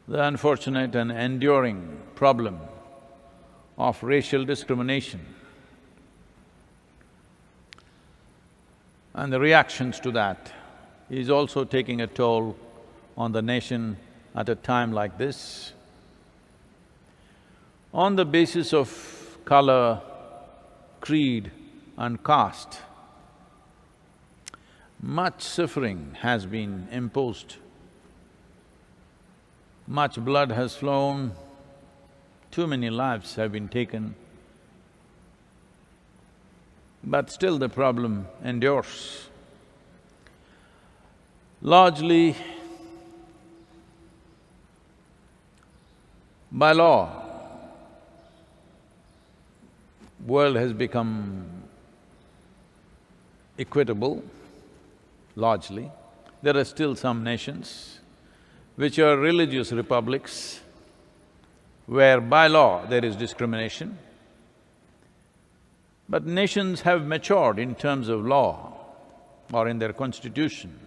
the unfortunate and enduring problem of racial discrimination and the reactions to that is also taking a toll on the nation at a time like this. On the basis of color, creed and caste, much suffering has been imposed. Much blood has flown, too many lives have been taken, but still the problem endures. Largely, by law, world has become equitable, largely. There are still some nations which are religious republics where by law there is discrimination. But nations have matured in terms of law or in their constitution.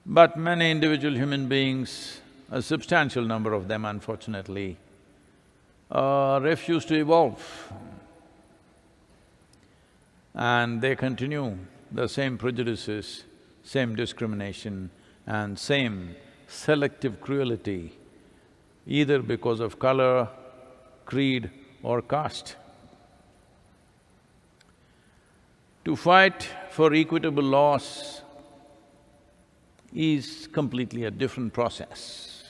But many individual human beings, a substantial number of them unfortunately, refuse to evolve. And they continue the same prejudices, same discrimination and same selective cruelty, either because of color, creed or caste. To fight for equitable laws is completely a different process.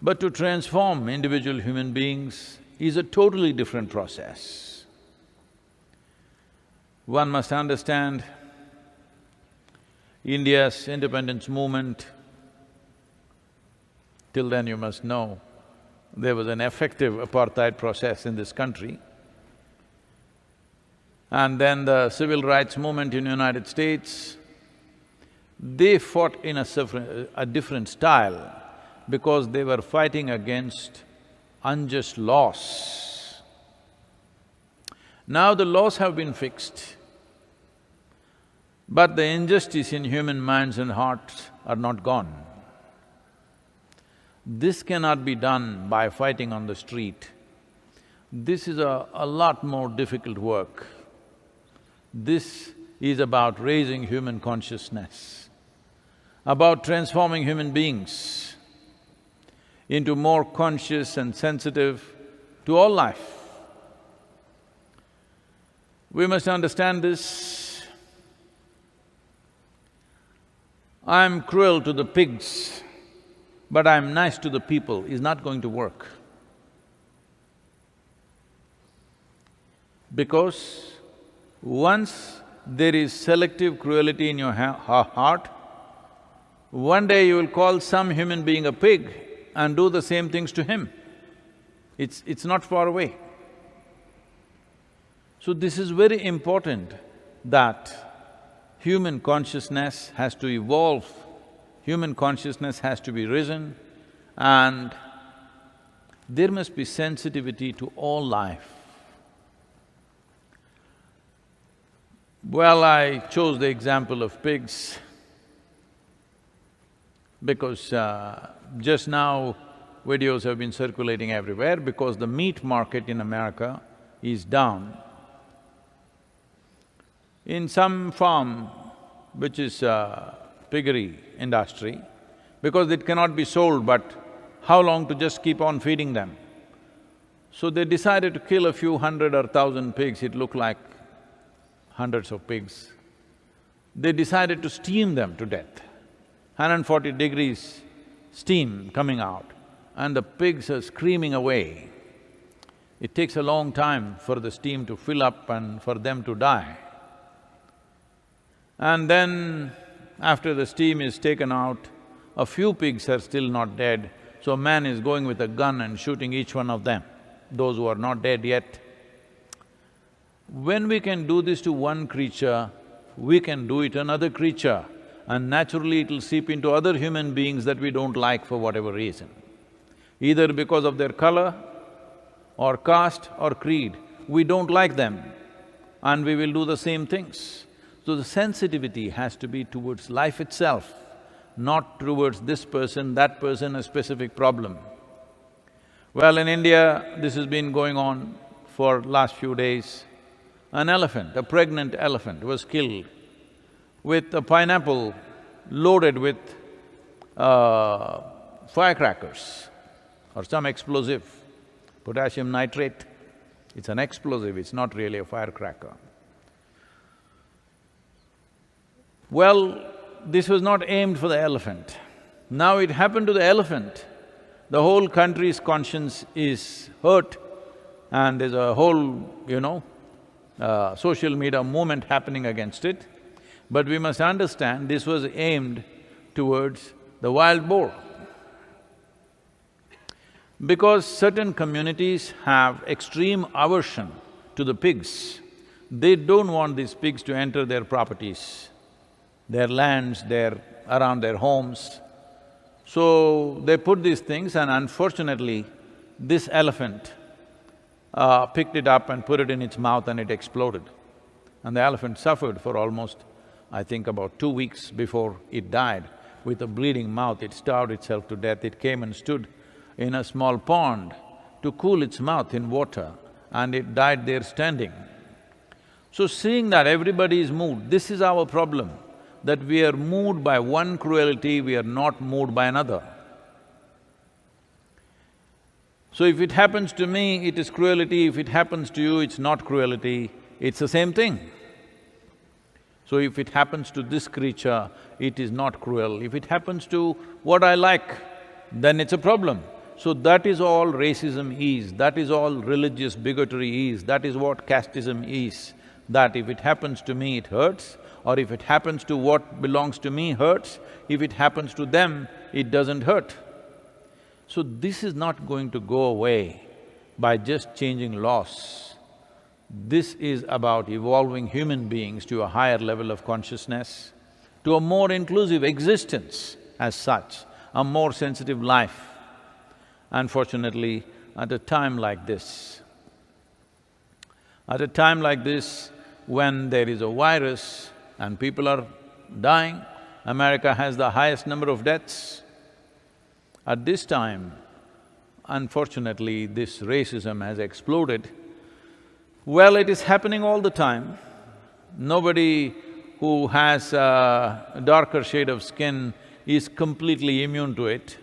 But to transform individual human beings is a totally different process. One must understand India's independence movement. Till then you must know, there was an effective apartheid process in this country. And then the civil rights movement in the United States, they fought in a different style because they were fighting against unjust laws. Now the laws have been fixed, but the injustice in human minds and hearts are not gone. This cannot be done by fighting on the street. This is a lot more difficult work. This is about raising human consciousness, about transforming human beings into more conscious and sensitive to all life. We must understand this. I'm cruel to the pigs, but I'm nice to the people is not going to work. Because once there is selective cruelty in your heart, one day you will call some human being a pig and do the same things to him. It's not far away. So this is very important that human consciousness has to evolve, human consciousness has to be risen, and there must be sensitivity to all life. Well, I chose the example of pigs because just now videos have been circulating everywhere because the meat market in America is down. In some farm, which is piggery industry, because it cannot be sold, but how long to just keep on feeding them? So they decided to kill a few hundred or thousand pigs, it looked like hundreds of pigs. They decided to steam them to death. 140 degrees steam coming out and the pigs are screaming away. It takes a long time for the steam to fill up and for them to die. And then, after the steam is taken out, a few pigs are still not dead, so man is going with a gun and shooting each one of them, those who are not dead yet. When we can do this to one creature, we can do it to another creature, and naturally it'll seep into other human beings that we don't like for whatever reason. Either because of their color, or caste, or creed, we don't like them, and we will do the same things. So the sensitivity has to be towards life itself. not towards this person, that person, a specific problem. Well, in India, this has been going on for last few days. An elephant, a pregnant elephant, was killed with a pineapple loaded with firecrackers or some explosive, potassium nitrate. It's an explosive, it's not really a firecracker. Well, this was not aimed for the elephant. Now it happened to the elephant. The whole country's conscience is hurt and there's a whole, social media movement happening against it. But we must understand this was aimed towards the wild boar. Because certain communities have extreme aversion to the pigs, they don't want these pigs to enter their properties, their lands, around their homes. So they put these things, and unfortunately, this elephant picked it up and put it in its mouth and it exploded. And the elephant suffered for almost, I think, about 2 weeks before it died. With a bleeding mouth, it starved itself to death. It came and stood in a small pond to cool its mouth in water, and it died there standing. So seeing that everybody is moved, this is our problem, that we are moved by one cruelty, we are not moved by another. So if it happens to me, it is cruelty, if it happens to you, it's not cruelty, it's the same thing. So if it happens to this creature, it is not cruel. If it happens to what I like, then it's a problem. So that is all racism is, that is all religious bigotry is, that is what casteism is. That if it happens to me, it hurts, or if it happens to what belongs to me, hurts. If it happens to them, it doesn't hurt. So this is not going to go away by just changing laws. This is about evolving human beings to a higher level of consciousness, to a more inclusive existence as such, a more sensitive life. Unfortunately, at a time like this, when there is a virus and people are dying, America has the highest number of deaths. At this time, unfortunately, this racism has exploded. Well, it is happening all the time. Nobody who has a darker shade of skin is completely immune to it.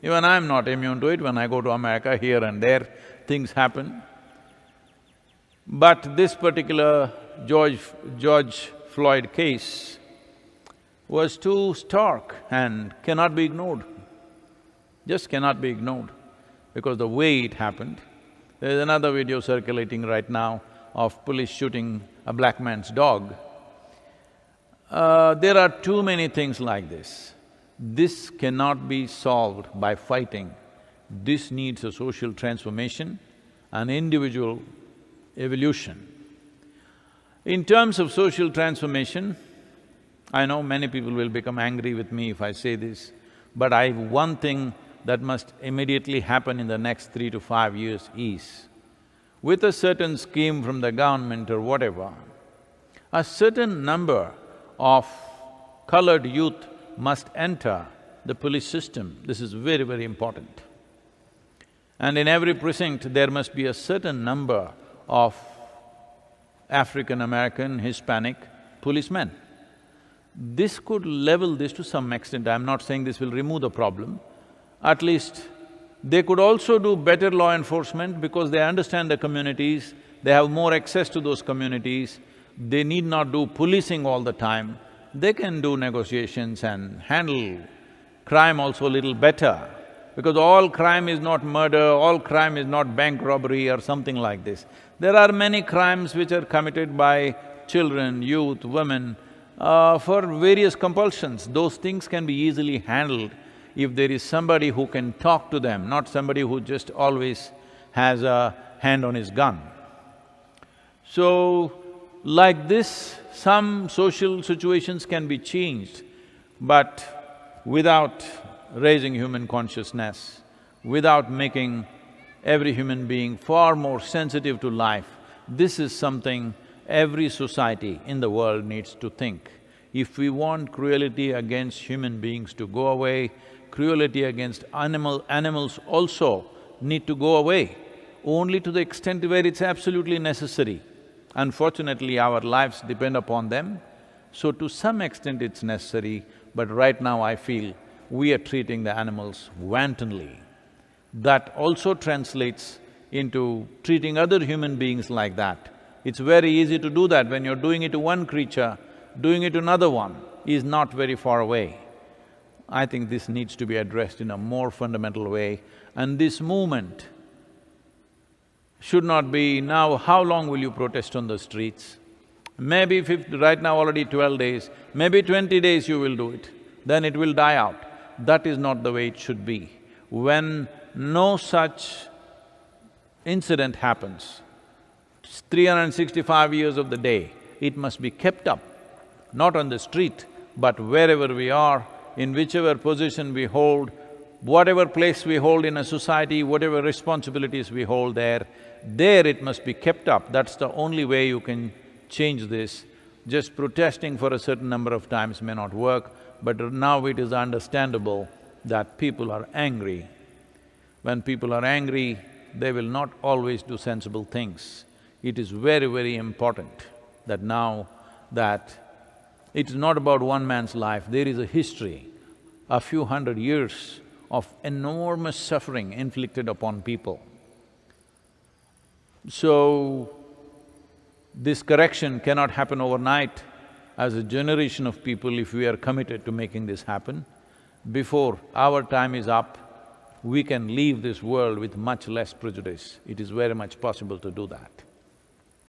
Even I'm not immune to it. When I go to America, here and there, things happen. But this particular George Floyd case was too stark and cannot be ignored, just cannot be ignored, because the way it happened. There's another video circulating right now of police shooting a black man's dog. There are too many things like this. This cannot be solved by fighting. This needs a social transformation, an individual evolution. In terms of social transformation, I know many people will become angry with me if I say this, but one thing that must immediately happen in the next 3 to 5 years is, with a certain scheme from the government or whatever, a certain number of colored youth must enter the police system. This is very, very important. And in every precinct, there must be a certain number of African-American, Hispanic policemen. This could level this to some extent. I'm not saying this will remove the problem. At least they could also do better law enforcement because they understand the communities, they have more access to those communities, they need not do policing all the time. They can do negotiations and handle crime also a little better, because all crime is not murder, all crime is not bank robbery or something like this. There are many crimes which are committed by children, youth, women, for various compulsions. Those things can be easily handled if there is somebody who can talk to them, not somebody who just always has a hand on his gun. So, like this, some social situations can be changed, but without raising human consciousness, without making every human being far more sensitive to life, this is something every society in the world needs to think. If we want cruelty against human beings to go away, cruelty against animals also need to go away, only to the extent where it's absolutely necessary. Unfortunately, our lives depend upon them, so to some extent it's necessary, but right now I feel we are treating the animals wantonly. That also translates into treating other human beings like that. It's very easy to do that. When you're doing it to one creature, doing it to another one is not very far away. I think this needs to be addressed in a more fundamental way, and this movement should not be, now how long will you protest on the streets? Maybe right now already 12 days, maybe 20 days you will do it, then it will die out. That is not the way it should be. When no such incident happens, 365 years of the day, it must be kept up, not on the street, but wherever we are, in whichever position we hold, whatever place we hold in a society, whatever responsibilities we hold there it must be kept up. That's the only way you can change this. Just protesting for a certain number of times may not work, but now it is understandable that people are angry. When people are angry, they will not always do sensible things. It is very, very important that now that it's not about one man's life, there is a history, a few hundred years of enormous suffering inflicted upon people. So, this correction cannot happen overnight. As a generation of people, if we are committed to making this happen, before our time is up, we can leave this world with much less prejudice. It is very much possible to do that.